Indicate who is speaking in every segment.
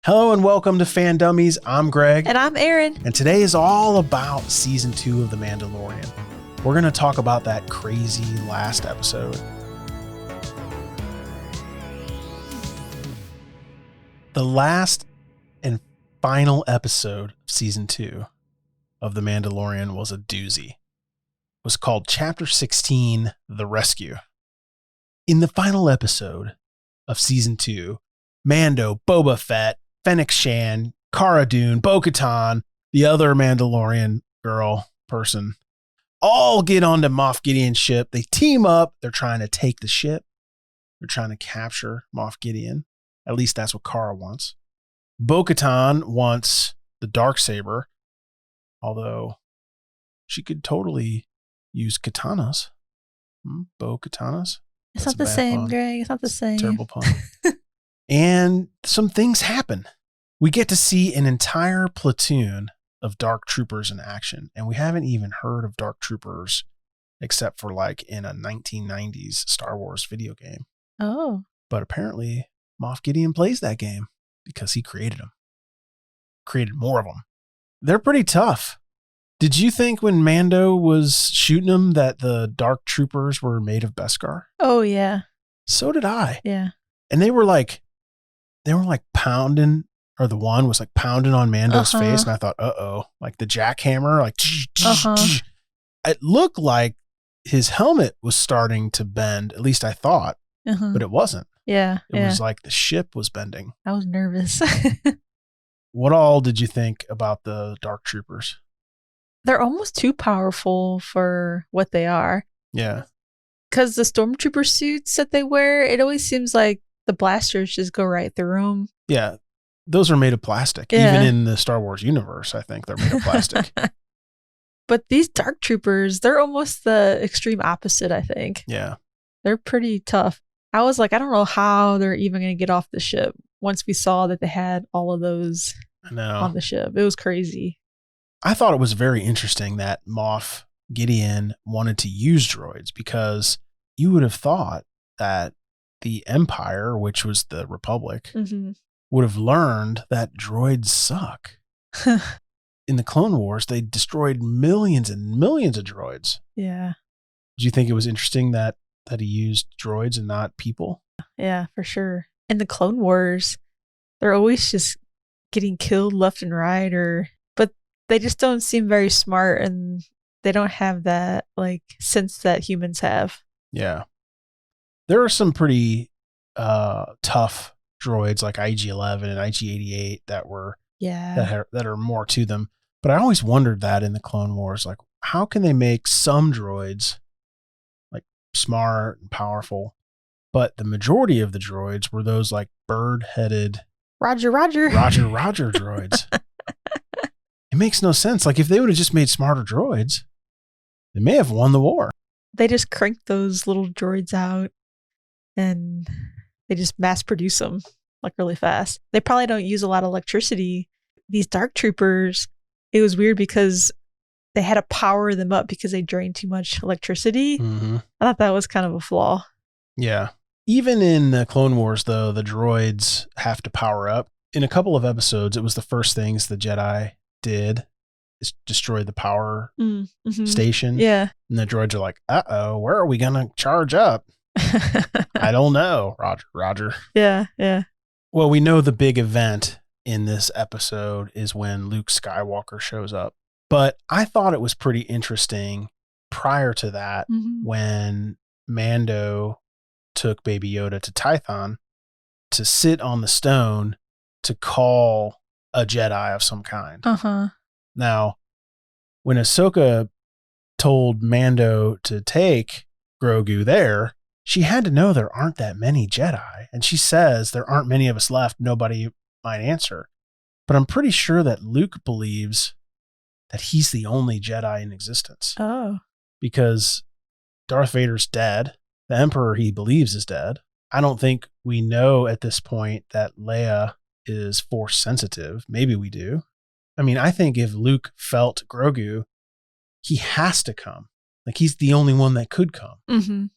Speaker 1: Hello and welcome to Fan Dummies. I'm Greg.
Speaker 2: And I'm Erin.
Speaker 1: And today is all about Season 2 of The Mandalorian. We're going to talk about that crazy last episode. The last and final episode of Season 2 of The Mandalorian was a doozy. It was called Chapter 16, The Rescue. In the final episode of Season 2, Mando, Boba Fett, Fennec Shan, Cara Dune, Bo-Katan, the other Mandalorian girl person, all get onto Moff Gideon's ship. They team up. They're trying to take the ship. They're trying to capture Moff Gideon. At least that's what Cara wants. Bo-Katan wants the Darksaber, although she could totally use katanas. Bo-Katanas.
Speaker 2: It's not the same, Greg. It's not the same.
Speaker 1: Terrible pun. And some things happen. We get to see an entire platoon of Dark Troopers in action. And we haven't even heard of Dark Troopers except for like in a 1990s Star Wars video game.
Speaker 2: Oh.
Speaker 1: But apparently Moff Gideon plays that game because he created them. Created more of them. They're pretty tough. Did you think when Mando was shooting them that the Dark Troopers were made of Beskar?
Speaker 2: Oh, yeah.
Speaker 1: So did I.
Speaker 2: Yeah.
Speaker 1: And they were like pounding, or the one was like pounding on Mando's face. And I thought, like the jackhammer, like, it looked like his helmet was starting to bend. At least I thought, but it wasn't.
Speaker 2: Yeah.
Speaker 1: It was like the ship was bending.
Speaker 2: I was nervous.
Speaker 1: What all did you think about the Dark Troopers?
Speaker 2: They're almost too powerful for what they are.
Speaker 1: Yeah.
Speaker 2: Because the stormtrooper suits that they wear, it always seems like the blasters just go right through them.
Speaker 1: Yeah. Those are made of plastic.
Speaker 2: Yeah.
Speaker 1: Even in the Star Wars universe, I think they're made of plastic.
Speaker 2: But these Dark Troopers, they're almost the extreme opposite, I think.
Speaker 1: Yeah.
Speaker 2: They're pretty tough. I was like, I don't know how they're even going to get off the ship once we saw that they had all of those on the ship. It was crazy.
Speaker 1: I thought it was very interesting that Moff Gideon wanted to use droids, because you would have thought that the Empire, which was the Republic, would have learned that droids suck. In the Clone Wars, they destroyed millions and millions of droids.
Speaker 2: Yeah.
Speaker 1: Do you think it was interesting that he used droids and not people?
Speaker 2: Yeah, for sure. In the Clone Wars, they're always just getting killed left and right, but they just don't seem very smart, and they don't have that like sense that humans have.
Speaker 1: Yeah. There are some pretty tough droids like IG-11 and IG-88 that are more to them. But I always wondered that in the Clone Wars, like, how can they make some droids like smart and powerful, but the majority of the droids were those like bird-headed
Speaker 2: Roger
Speaker 1: droids. It makes no sense. Like, if they would have just made smarter droids, they may have won the war.
Speaker 2: They just cranked those little droids out and they just mass produce them like really fast. They probably don't use a lot of electricity. These Dark Troopers, it was weird because they had to power them up because they drained too much electricity. I thought that was kind of a flaw.
Speaker 1: Yeah. Even in the Clone Wars, though, the droids have to power up. In a couple of episodes, it was the first things the Jedi did is destroy the power station.
Speaker 2: Yeah.
Speaker 1: And the droids are like, where are we going to charge up? I don't know. Roger.
Speaker 2: Yeah.
Speaker 1: Well, we know the big event in this episode is when Luke Skywalker shows up. But I thought it was pretty interesting prior to that when Mando took Baby Yoda to Tython to sit on the stone to call a Jedi of some kind. Now, when Ahsoka told Mando to take Grogu there, she had to know there aren't that many Jedi. And she says there aren't many of us left. Nobody might answer. But I'm pretty sure that Luke believes that he's the only Jedi in existence.
Speaker 2: Oh.
Speaker 1: Because Darth Vader's dead. The Emperor he believes is dead. I don't think we know at this point that Leia is Force sensitive. Maybe we do. I mean, I think if Luke felt Grogu, he has to come. Like, he's the only one that could come.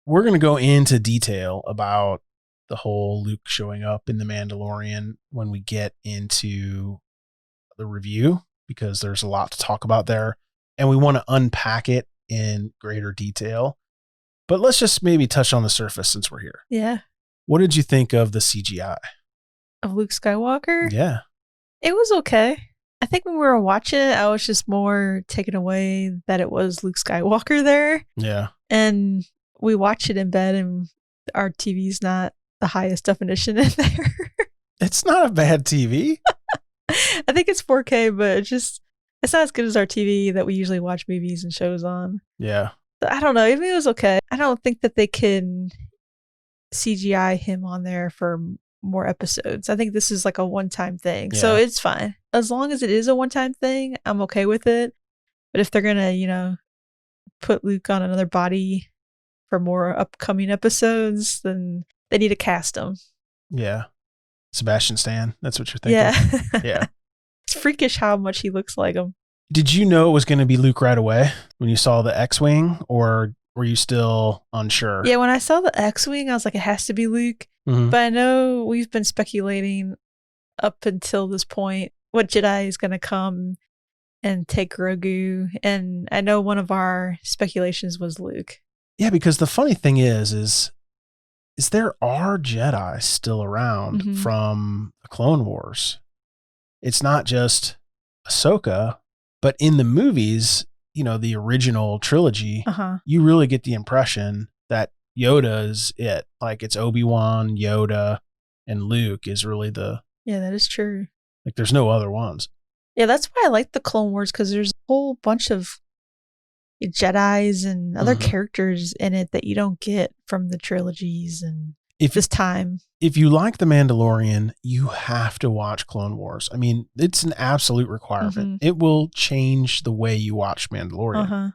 Speaker 1: We're going to go into detail about the whole Luke showing up in The Mandalorian when we get into the review, because there's a lot to talk about there and we want to unpack it in greater detail. But let's just maybe touch on the surface since we're here.
Speaker 2: Yeah.
Speaker 1: What did you think of the CGI?
Speaker 2: Of Luke Skywalker?
Speaker 1: Yeah.
Speaker 2: It was okay. I think when we were watching it, I was just more taken away that it was Luke Skywalker there.
Speaker 1: Yeah.
Speaker 2: And we watch it in bed and our TV's not the highest definition in there.
Speaker 1: It's not a bad TV.
Speaker 2: I think it's 4K, but it's not as good as our TV that we usually watch movies and shows on.
Speaker 1: Yeah.
Speaker 2: But I don't know. I mean, it was okay. I don't think that they can CGI him on there for more episodes. I think this is like a one-time thing. Yeah. So it's fine. As long as it is a one-time thing, I'm okay with it. But if they're going to, put Luke on another body for more upcoming episodes, then they need to cast him.
Speaker 1: Yeah. Sebastian Stan. That's what you're thinking.
Speaker 2: Yeah.
Speaker 1: Yeah.
Speaker 2: It's freakish how much he looks like him.
Speaker 1: Did you know it was going to be Luke right away when you saw the X-Wing, or were you still unsure?
Speaker 2: Yeah, when I saw the X-Wing, I was like, it has to be Luke. Mm-hmm. But I know we've been speculating up until this point what Jedi is going to come and take Grogu. And I know one of our speculations was Luke.
Speaker 1: Yeah, because the funny thing is there are Jedi still around from the Clone Wars. It's not just Ahsoka, but in the movies, the original trilogy, you really get the impression that Yoda is it. Like it's Obi-Wan, Yoda, and Luke is really
Speaker 2: Yeah, that is true.
Speaker 1: Like there's no other ones.
Speaker 2: Yeah, that's why I like the Clone Wars, because there's a whole bunch of Jedis and other characters in it that you don't get from the trilogies and this time.
Speaker 1: If you like The Mandalorian, you have to watch Clone Wars. I mean, it's an absolute requirement. It will change the way you watch Mandalorian.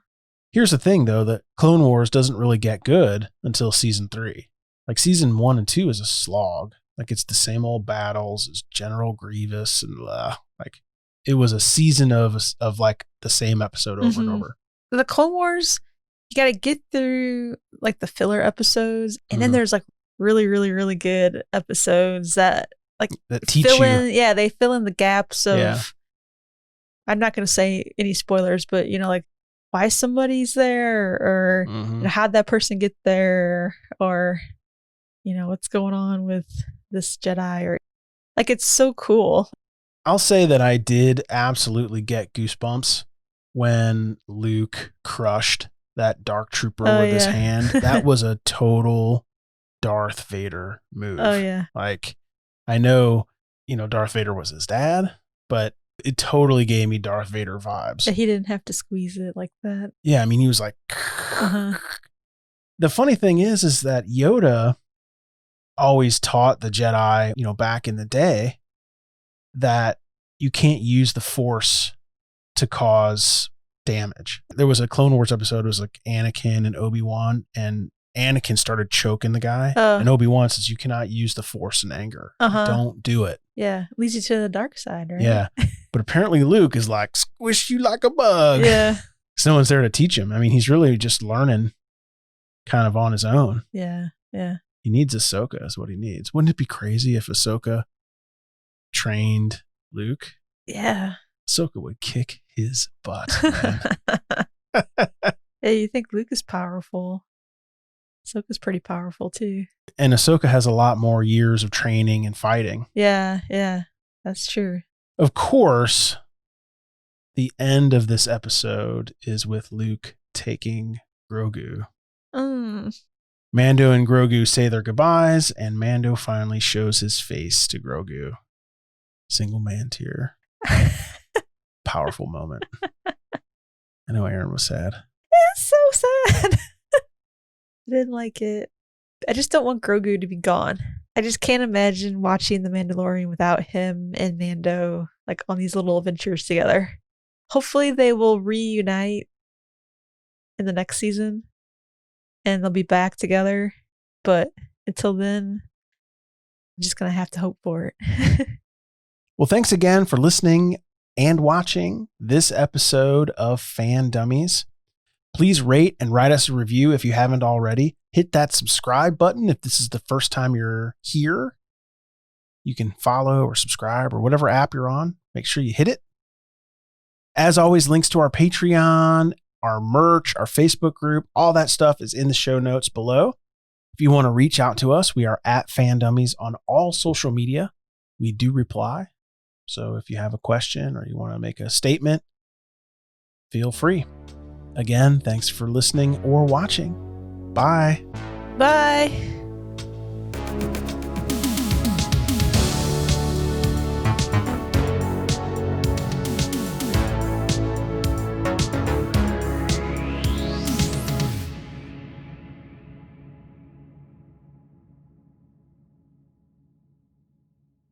Speaker 1: Here's the thing, though, that Clone Wars doesn't really get good until season 3. Like season 1 and 2 is a slog. Like it's the same old battles as General Grievous and like it was a season of like the same episode over and over.
Speaker 2: The Clone Wars, you got to get through like the filler episodes, and then there's like really, really, really good episodes that
Speaker 1: teach
Speaker 2: fill
Speaker 1: you.
Speaker 2: in. They fill in the gaps of. I'm not going to say any spoilers, but like why somebody's there, or how'd that person get there, or what's going on with this Jedi, or like it's so cool.
Speaker 1: I'll say that I did absolutely get goosebumps when Luke crushed that dark trooper with his hand. That was a total Darth Vader move.
Speaker 2: Oh yeah.
Speaker 1: Like I know, Darth Vader was his dad, but it totally gave me Darth Vader vibes.
Speaker 2: That he didn't have to squeeze it like that.
Speaker 1: Yeah, I mean, he was like The funny thing is that Yoda always taught the Jedi, back in the day, that you can't use the Force to cause damage. There was a Clone Wars episode, it was like Anakin and Obi-Wan, and Anakin started choking the guy, and Obi-Wan says, you cannot use the Force in anger. Don't do it.
Speaker 2: Yeah, leads you to the dark side, right?
Speaker 1: Yeah, but apparently Luke is like, squish you like a bug.
Speaker 2: Yeah.
Speaker 1: Because no one's there to teach him. I mean, he's really just learning kind of on his own.
Speaker 2: Yeah, yeah.
Speaker 1: He needs Ahsoka is what he needs. Wouldn't it be crazy if Ahsoka trained Luke?
Speaker 2: Yeah.
Speaker 1: Ahsoka would kick his butt, man.
Speaker 2: Yeah, you think Luke is powerful. Ahsoka's pretty powerful too.
Speaker 1: And Ahsoka has a lot more years of training and fighting.
Speaker 2: Yeah, that's true.
Speaker 1: Of course, the end of this episode is with Luke taking Grogu. Mando and Grogu say their goodbyes, and Mando finally shows his face to Grogu. Single man tear. Powerful moment. I know Erin was sad.
Speaker 2: It's so sad. I didn't like it. I just don't want Grogu to be gone. I just can't imagine watching The Mandalorian without him and Mando like on these little adventures together. Hopefully they will reunite in the next season and they'll be back together. But until then, I'm just going to have to hope for it.
Speaker 1: Well, thanks again for listening and watching this episode of Fan Dummies. Please rate and write us a review if you haven't already. Hit Hit that subscribe button if this is the first time you're here. You can follow or subscribe or whatever app you're on. Make sure you hit it. As always, links to our Patreon, our merch, our Facebook group, all that stuff is in the show notes below. If you want to reach out to us, we are at Fandummies on all social media. We do reply. So if you have a question or you want to make a statement, feel free. Again, thanks for listening or watching. Bye.
Speaker 2: Bye.